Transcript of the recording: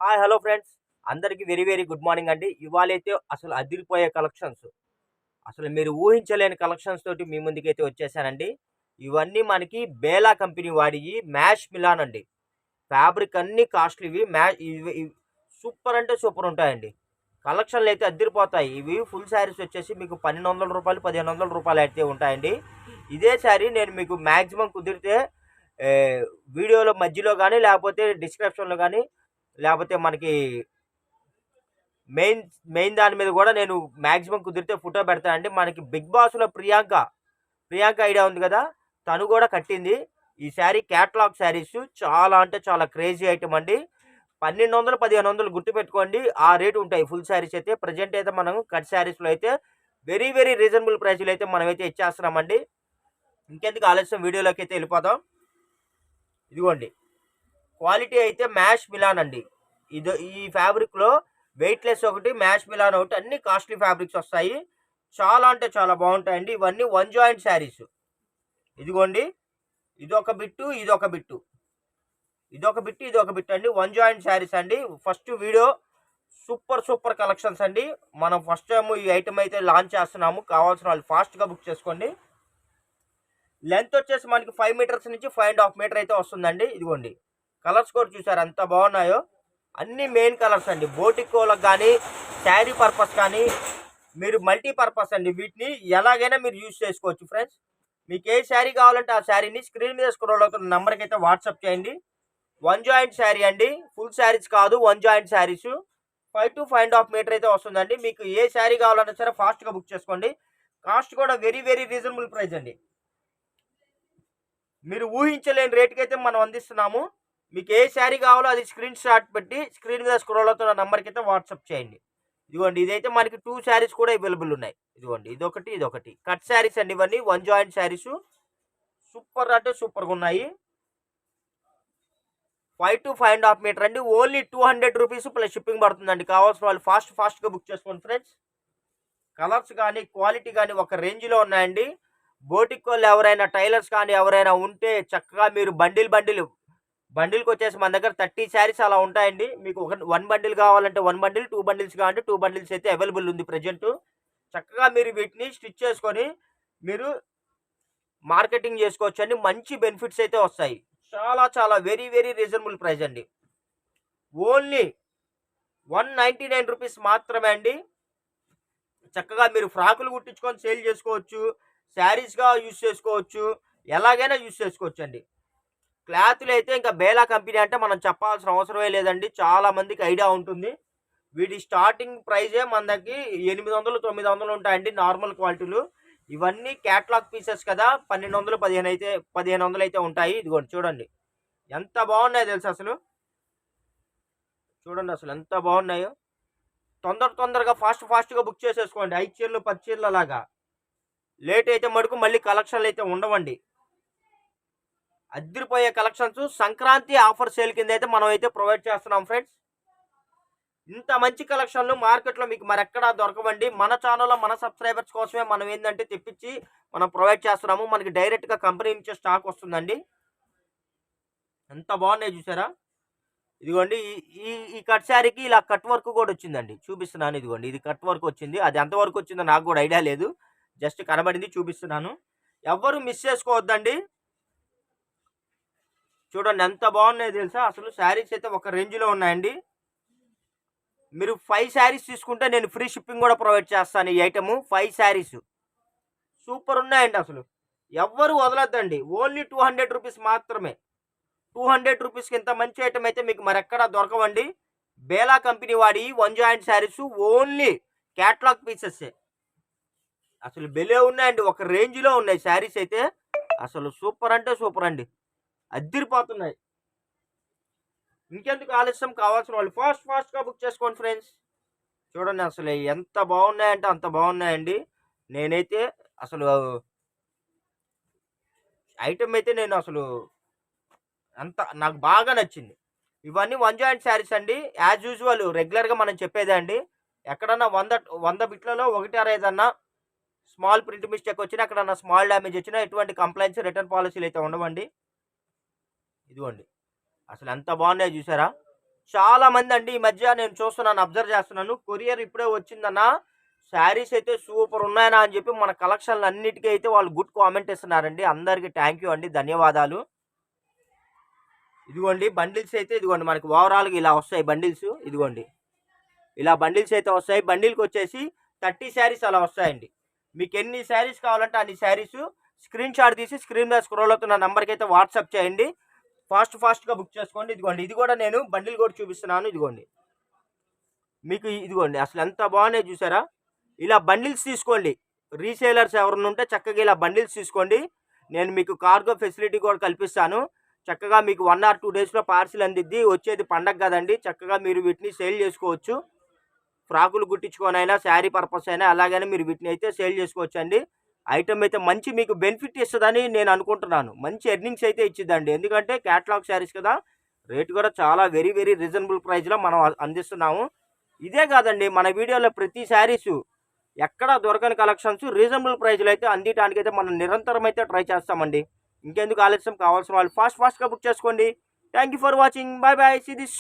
Hi hello friends, అందరికీ very very good morning అండి. ఇవాళైతే అసలు అదిరిపోయే కలెక్షన్స్, అసలు మీరు ఊహించలేని కలెక్షన్స్ తోటి మీ ముందుకైతే వచ్చేసానండి. ఇవన్నీ మనకి బేలా కంపెనీ వాడియి మ్యాష్ మిలాన్ అండి. ఫ్యాబ్రిక్ అన్ని కాస్ట్లీవి. సూపర్ అంటే సూపర్ ఉంటాయండి. కలెక్షన్లు అయితే అద్దరిపోతాయి. ఇవి ఫుల్ శారీస్ వచ్చేసి మీకు 1200 రూపాయలు 1500 రూపాయలు అయితే ఉంటాయండి. ఇదే శారీ నేను మీకు మ్యాక్సిమం కుదిరితే వీడియోలో మధ్యలో కానీ, లేకపోతే డిస్క్రిప్షన్లో కానీ, లేకపోతే మనకి మెయిన్ మెయిన్ దాని మీద కూడా నేను మ్యాక్సిమం కుదిరితే ఫోటో పెడతానండి. మనకి బిగ్ బాస్లో ప్రియాంక ఐడియా ఉంది కదా, తను కూడా కట్టింది ఈ శారీ. క్యాటలాగ్ శారీస్ చాలా అంటే చాలా క్రేజీ ఐటమ్ అండి. 1200 1500 గుర్తుపెట్టుకోండి, ఆ రేటు ఉంటాయి ఫుల్ శారీస్ అయితే. ప్రజెంట్ అయితే మనం కట్ శారీస్లో అయితే వెరీ వెరీ రీజనబుల్ ప్రైస్లో అయితే మనమైతే ఇచ్చేస్తున్నామండి. ఇంకెందుకు ఆలస్యం, వీడియోలోకి అయితే వెళ్ళిపోదాం. ఇదిగోండి, క్వాలిటీ అయితే మ్యాష్ మిలాన్ అండి. ఈ ఫ్యాబ్రిక్లో వెయిట్లెస్ ఒకటి, మ్యాష్ మిలాన్ ఒకటి, అన్ని కాస్ట్లీ ఫ్యాబ్రిక్స్ వస్తాయి. చాలా అంటే చాలా బాగుంటాయండి. ఇవన్నీ వన్ జాయింట్ శారీస్. ఇదిగోండి, ఇదొక బిట్టు ఇదొక బిట్టు ఇదొక బిట్టు అండి. వన్ జాయింట్ శారీస్ అండి. First video super super collections అండి. మనం ఫస్ట్ టైం ఈ ఐటమ్ అయితే లాంచ్ చేస్తున్నాము. కావాల్సిన వాళ్ళు ఫాస్ట్గా బుక్ చేసుకోండి. లెంత్ వచ్చేసి మనకి 5 మీటర్స్ నుంచి 5.5 మీటర్ అయితే వస్తుందండి. ఇదిగోండి, కలర్స్ కూడా చూసారు ఎంత బాగున్నాయో. అన్ని మెయిన్ కలర్స్ అండి. బోటికోలకు కానీ, శారీ పర్పస్ కానీ, మీరు మల్టీపర్పస్ అండి. వీటిని ఎలాగైనా మీరు యూజ్ చేసుకోవచ్చు ఫ్రెండ్స్. మీకు ఏ శారీ కావాలంటే ఆ శారీని స్క్రీన్ మీద స్క్రోల్ అవుతున్న నెంబర్కి అయితే వాట్సాప్ చేయండి. వన్ జాయింట్ శారీ అండి, ఫుల్ శారీస్ కాదు, one joint saris. 5 to 5.5 metre అయితే వస్తుందండి. మీకు ఏ శారీ కావాలన్నా సరే ఫాస్ట్గా బుక్ చేసుకోండి. కాస్ట్ కూడా వెరీ వెరీ రీజనబుల్ ప్రైస్ అండి. మీరు ఊహించలేని రేటుకి అయితే మనం అందిస్తున్నాము. మీకు ఏ శారీ కావాలో అది స్క్రీన్ షాట్ పెట్టి స్క్రీన్ మీద స్క్రోల్ అవుతున్న నెంబర్కి అయితే వాట్సాప్ చేయండి. ఇదిగోండి, ఇదైతే మనకి 2 శారీస్ కూడా అవైలబుల్ ఉన్నాయి. ఇదిగోండి, ఇదొకటి కట్ శారీస్ అండి. ఇవన్నీ వన్ జాయింట్ శారీస్. సూపర్ అంటే సూపర్గా ఉన్నాయి. 5 to 5.5 మీటర్ అండి. ఓన్లీ 200 రూపీస్ ప్లస్ షిప్పింగ్ పడుతుందండి. కావాల్సిన వాళ్ళు ఫాస్ట్గా బుక్ చేసుకోండి ఫ్రెండ్స్. కలర్స్ కానీ, క్వాలిటీ కానీ ఒక రేంజ్లో ఉన్నాయండి. బోటిక్ వాళ్ళు ఎవరైనా, టైలర్స్ కానీ ఎవరైనా ఉంటే చక్కగా మీరు బండిల్కి వచ్చేసి మన దగ్గర 30 శారీస్ అలా ఉంటాయండి. మీకు వన్ బండిల్ కావాలంటే 1 బండిల్, 2 బండిల్స్ కావాలంటే 2 బండిల్స్ అయితే అవైలబుల్ ఉంది ప్రజెంట్. చక్కగా మీరు వీటిని స్టిచ్ చేసుకొని మీరు మార్కెటింగ్ చేసుకోవచ్చు అండి. మంచి బెనిఫిట్స్ అయితే వస్తాయి. చాలా చాలా వెరీ వెరీ రీజనబుల్ ప్రైస్ అండి. ఓన్లీ 199 రూపీస్ మాత్రమే అండి. చక్కగా మీరు ఫ్రాకులు కుట్టించుకొని సేల్ చేసుకోవచ్చు, శారీస్గా యూజ్ చేసుకోవచ్చు, ఎలాగైనా యూజ్ చేసుకోవచ్చు అండి. క్లాతులు అయితే ఇంకా బేలా కంపెనీ అంటే మనం చెప్పాల్సిన అవసరమే లేదండి. చాలా మందికి ఐడియా ఉంటుంది. వీటి స్టార్టింగ్ ప్రైజే మన దగ్గర 800 900 ఉంటాయండి నార్మల్ క్వాలిటీలు. ఇవన్నీ క్యాట్లాగ్ పీసెస్ కదా, 1200 1500 అయితే ఉంటాయి. ఇదిగోండి చూడండి ఎంత బాగున్నాయో తెలుసు. అసలు చూడండి అసలు ఎంత బాగున్నాయో. తొందరగా ఫాస్ట్గా బుక్ చేసేసుకోండి. 5 చీరలు 10 చీరలు అలాగా. లేట్ అయితే మటుకు మళ్ళీ కలెక్షన్లు అయితే ఉండవండి. అద్దరిపోయే కలెక్షన్స్ సంక్రాంతి ఆఫర్ సేల్ కింద అయితే మనం అయితే ప్రొవైడ్ చేస్తున్నాం ఫ్రెండ్స్. ఇంత మంచి కలెక్షన్లు మార్కెట్లో మీకు మరెక్కడా దొరకవండి. మన ఛానల్లో మన సబ్స్క్రైబర్స్ కోసమే మనం ఏంటంటే తెప్పించి మనం ప్రొవైడ్ చేస్తున్నాము. మనకి డైరెక్ట్గా కంపెనీ నుంచే స్టాక్ వస్తుందండి. ఎంత బాగున్నాయి చూసారా. ఇదిగోండి, ఈ కట్ శారీకి ఇలా కట్ వర్క్ కూడా వచ్చిందండి. చూపిస్తున్నాను. ఇదిగోండి, ఇది కట్ వర్క్ వచ్చింది. అది ఎంతవరకు వచ్చిందో నాకు కూడా ఐడియా లేదు, జస్ట్ కనబడింది చూపిస్తున్నాను. ఎవ్వరు మిస్ చేసుకోవద్దండి. చూడండి ఎంత బాగున్నాయో తెలుసా. అసలు శారీస్ అయితే ఒక రేంజ్లో ఉన్నాయండి. మీరు 5 శారీస్ తీసుకుంటే నేను ఫ్రీ షిప్పింగ్ కూడా ప్రొవైడ్ చేస్తాను. ఈ ఐటమ్ 5 శారీస్ సూపర్ ఉన్నాయండి. అసలు ఎవ్వరు వదలొద్దండి. ఓన్లీ 200 రూపీస్ మాత్రమే. 200 రూపీస్కి ఇంత మంచి ఐటమ్ అయితే మీకు మరెక్కడా దొరకవండి. బేలా కంపెనీ వాడి one joint saris only catalogue pieces. అసలు బెలే ఉన్నాయండి, ఒక రేంజ్లో ఉన్నాయి శారీస్ అయితే. అసలు సూపర్ అంటే సూపర్ అండి, అద్దిరిపోతున్నాయి. ఇంకెందుకు ఆలస్యం, కావాల్సిన వాళ్ళు ఫాస్ట్గా బుక్ చేసుకోండి ఫ్రెండ్స్. చూడండి అసలు ఎంత బాగున్నాయంటే అంత బాగున్నాయండి. నేనైతే అసలు ఐటమ్ అయితే నేను అసలు నాకు బాగా నచ్చింది. ఇవన్నీ వన్ జాయింట్ శారీస్ అండి. యాజ్ యూజువల్ రెగ్యులర్గా మనం చెప్పేదే అండి. ఎక్కడన్నా 100 బిట్లలో 1 or 5 స్మాల్ ప్రింట్ మిస్టేక్ వచ్చినా, ఎక్కడన్నా స్మాల్ డ్యామేజ్ వచ్చినా ఎటువంటి కంప్లైంట్స్, రిటర్న్ పాలసీలు అయితే ఉండవండి. ఇదిగోండి అసలు ఎంత బాగున్నాయో చూసారా. చాలామంది అండి ఈ మధ్య నేను చూస్తున్నాను, అబ్జర్వ్ చేస్తున్నాను. కొరియర్ ఇప్పుడే వచ్చిందన్నా, శారీస్ అయితే సూపర్ ఉన్నాయనా అని చెప్పి మన కలెక్షన్లు అన్నిటికీ అయితే వాళ్ళు గుడ్ కామెంట్ ఇస్తున్నారండి. అందరికీ థ్యాంక్ యూ అండి, ధన్యవాదాలు. ఇదిగోండి బండిల్స్ అయితే ఇదిగోండి మనకి ఓవరాల్గా ఇలా వస్తాయి బండిల్స్. ఇదిగోండి ఇలా బండిల్స్ అయితే వస్తాయి. బండిల్కి వచ్చేసి 30 శారీస్ అలా వస్తాయండి. మీకు ఎన్ని శారీస్ కావాలంటే అన్ని శారీస్ స్క్రీన్ షాట్ తీసి స్క్రీన్ మీద స్క్రోల్ అవుతున్న నెంబర్కి అయితే వాట్సాప్ చేయండి. ఫాస్ట్గా బుక్ చేసుకోండి. ఇదిగోండి ఇది కూడా నేను బండిల్ కూడా చూపిస్తున్నాను. ఇదిగోండి మీకు ఇదిగోండి అసలు ఎంత బాగున్నాయి చూసారా. ఇలా బండిల్స్ తీసుకోండి. రీసేలర్స్ ఎవరైనా ఉంటే చక్కగా ఇలా బండిల్స్ తీసుకోండి. నేను మీకు కార్గో ఫెసిలిటీ కూడా కల్పిస్తాను. చక్కగా మీకు 1 or 2 డేస్లో పార్సిల్ అందిద్ది. వచ్చేది పండగ కదండి, చక్కగా మీరు వీటిని సేల్ చేసుకోవచ్చు. ఫ్రాకులు కుట్టించుకోనైనా, శారీ పర్పస్ అయినా అలాగనే మీరు వీటిని అయితే సేల్ చేసుకోవచ్చు అండి. ఐటమ్ అయితే మంచి మీకు బెనిఫిట్ ఇస్తుందని నేను అనుకుంటున్నాను. మంచి ఎర్నింగ్స్ అయితే ఇచ్చిద్దండి. ఎందుకంటే క్యాటలాగ్ శారీస్ కదా, రేటు కూడా చాలా వెరీ రీజనబుల్ ప్రైస్లో మనం అందిస్తున్నాము. ఇదే కాదండి, మన వీడియోలో ప్రతి శారీసు ఎక్కడా దొరకని కలెక్షన్స్ రీజనబుల్ ప్రైస్లో అయితే అందించడానికి అయితే మనం నిరంతరం అయితే ట్రై చేస్తామండి. ఇంకెందుకు ఆలస్యం, కావాల్సిన వాళ్ళు ఫాస్ట్గా బుక్ చేసుకోండి. Thank you for watching. Bye see this.